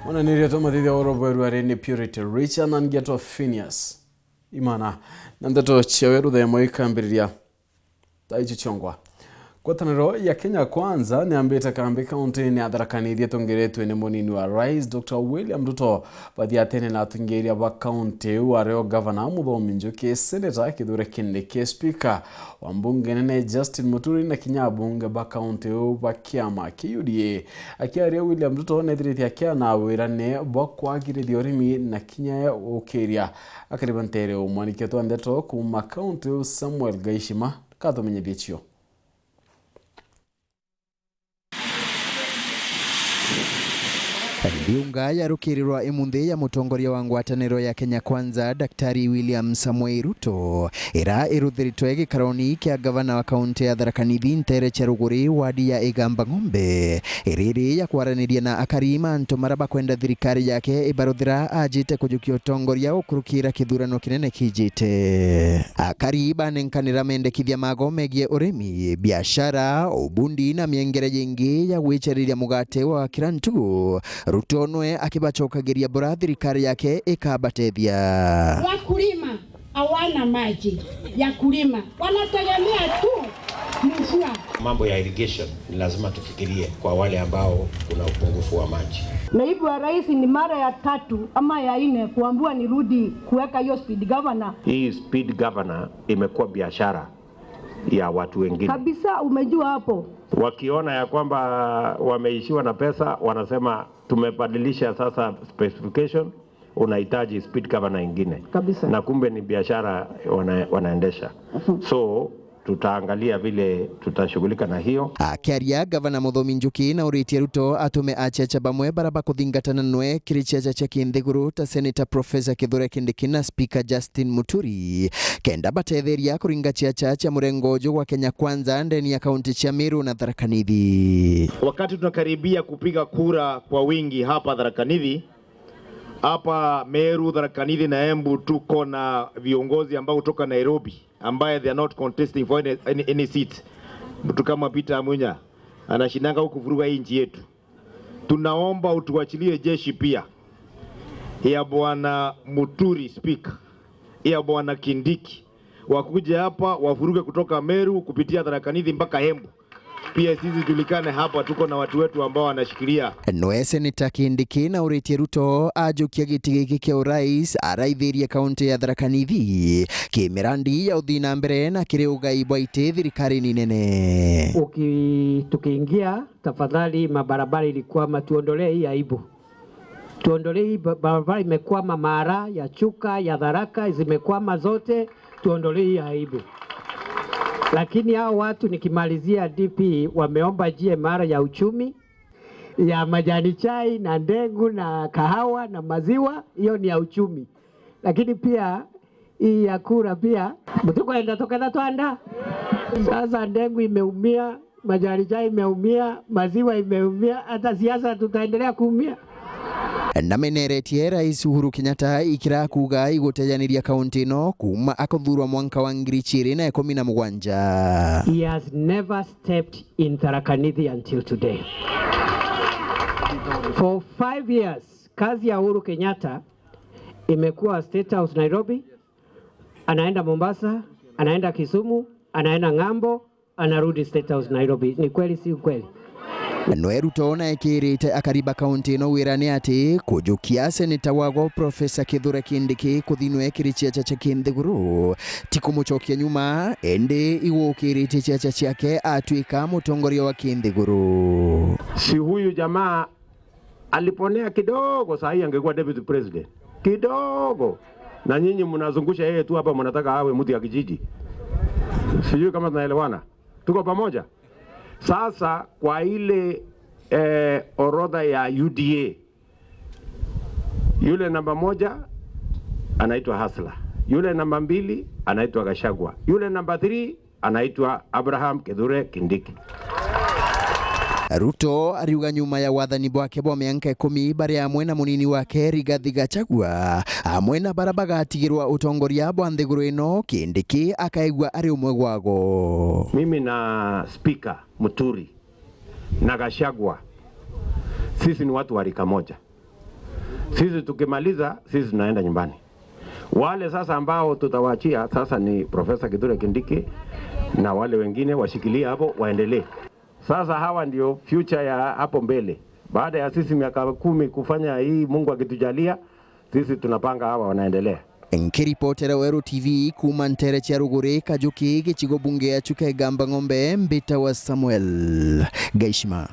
Mwana nirioto mathithi oro bweru ni Purity Richard and Geto Phineas imana nandato cheweru the moikambiriria taichi chongwa kwataniro ya Kenya Kwanza ni ambeta kambi county ni adharakaniithie tongeretwe ni munini wa Rais Dr. William Ruto bathiatene na atungiria ba county wareo governor Muthomi Njuki, senator Kithure Kindiki, speaker wa mbunge nene Justin Muturi na kinyabunge ba county ba kiama KUDA akiaria William Ruto nethirite akia na wirane bo kwagirithia urimi na kinya ukiria akaribantere umwaniketo ndeto kuma county Samuel Gaishima kathomenyithie chio. Liunga ya rukirirwa imunthi ya mutongoria wa ngwataniro ya Kenya Kwanza Daktari William Samoei Ruto ira iruthiritwe gikaroni kia gavana wa kaunti ya Tharaka Nithi Ntere Cheruguri wadi ya Igamba Ng'ombe iriri ya kwaraniria na akarima anto maraba kwenda thirikari yake ibaruthira ajite kujukia utongoria ukurukira kithurano kinene kijite. Akariba nenkanira mendekithia mago megie urimi, biashara, ubundi na miengere yengi ya wichariria mugate wa kirantu. Ruto nwe akibachokagiria bora thirikari yake ikabatethia. Wakulima hawana maji ya kulima, wanategemea tu mvua. Mambo ya irrigation ni lazima tufikirie kwa wale ambao kuna upungufu wa maji. Naibu wa rais ni mara ya 3 ama ya 4 kuambiwa nirudi kuweka hiyo speed governor. Hii speed governor imekuwa biashara ya watu wengine. Kabisa, umejua hapo. Wakiona ya kwamba wameishiwa na pesa, wanasema tumebadilisha sasa specification, unahitaji speed governor ingine. Kabisa. Na kumbe ni biashara wanaendesha. So tutaangalia vile tutashughulika na hiyo. Akiaria gavana Muthomi Njuki na uritie Ruto atume achecha bamwe baraba kuthingatana nwe kirichecha cha Kinthiguru ta Senator Professor Kithure Kindiki na Speaker Justin Muturi kenda batetheria kuringa cha murengojo wa Kenya Kwanza ndani ya kaunti cia Meru na Tharaka Nithi. Wakati tunakaribia kupiga kura kwa wingi hapa Tharaka Nithi, hapa Meru, Tharaka Nithi na Embu, tuko na viongozi ambao kutoka Nairobi ambaye they are not contesting for any seat. Mtu kama Peter Amunya anashindanga huku vuruga hii nchi yetu. Tunaomba utuachilie jeshi pia ya bwana Muturi speaker, ya bwana Kindiki wakuje hapa wavuruge kutoka Meru kupitia Tharaka Nithi mpaka Embu. Pia sisi tulikane hapa, tuko na watu wetu ambao wanashikilia. Noe Senator Kindiki na uritie Ruto ajukia giti giki kia urais araithiria kaunti ya Tharaka Nithi kimirandi ya uthina mbere na kiri ugai bwaite thirikari ni nene. Tukiingia tafadhali, mabarabara ilikuwa tuondolee hii aibu. Tuondolee hii barabara imekwama, Mara ya Chuka ya Tharaka zimekwama zote, tuondolee hii aibu. Lakini hao watu nikimalizia DP wameomba GMR ya uchumi ya majani chai na ndengu na kahawa na maziwa, hiyo ni ya uchumi. Lakini pia hii ya kura pia mtukoenda tokana twanda. Sasa ndengu imeumia, majani chai imeumia, maziwa imeumia, hata siasa tutaendelea kuumia. Na meneretie Rais Uhuru Kenyatta ikira kuga igutejaniria kaunti no kuma akathurwa mwanka wa 2017. He has never stepped in Tharaka Nithi until today. For 5 years, kazi ya Uhuru Kenyatta imekuwa State House Nairobi, anaenda Mombasa, anaenda Kisumu, anaenda Ng'ambo, anarudi State House Nairobi. Ni kweli si kweli? Noe Ruto na ekirite akariba kaunti no wirane ati kujukia Senator wago Professor Kithure Kindiki kuthinwe kirichecha cha Kinthiguru tikumuchokia nyuma ende igukirite checha chake atwika mutongoria wa Kinthiguru. Si huyu jamaa aliponea kidogo, saa hii angekuwa deputy president kidogo, na nyinyi mnazungusha yeye tu hapa, mnataka awe mtu ya kijiji. Sijui kama tunaelewana, tuko pamoja. Sasa kwa ile orodha ya UDA, yule namba 1 anaitwa Hasla, yule namba 2 anaitwa Gachagua, yule namba 3 anaitwa Abraham Kithure Kindiki. Ruto ariuga nyuma ya wathani bwake bwa miaka 10 bare amwe na munini wake Rigathi Gachagua amwe na barabaga atigirwa utongoria bwa Nthiguru ino Kindiki akaigwa ari umwe gwago. Mimi na Speaker Muturi na Gachagua sisi ni watu wa rika moja. Sisi tukimaliza, sisi tunaenda nyumbani. Wale sasa ambao tutawaachia sasa ni Profesa Kithure Kindiki na wale wengine washikilie hapo waendelee. Sasa hawa ndio future ya hapo mbele. Baada ya sisi miaka 10 kufanya hii, Mungu akitujalia, sisi tunapanga hawa wanaendelea. Nkiripotera Weru TV kuma Ntere cia Ruguri Kajuki gichigo bunge ya Chuka Gamba Ng'ombe Mbita wa Samuel Gaishima.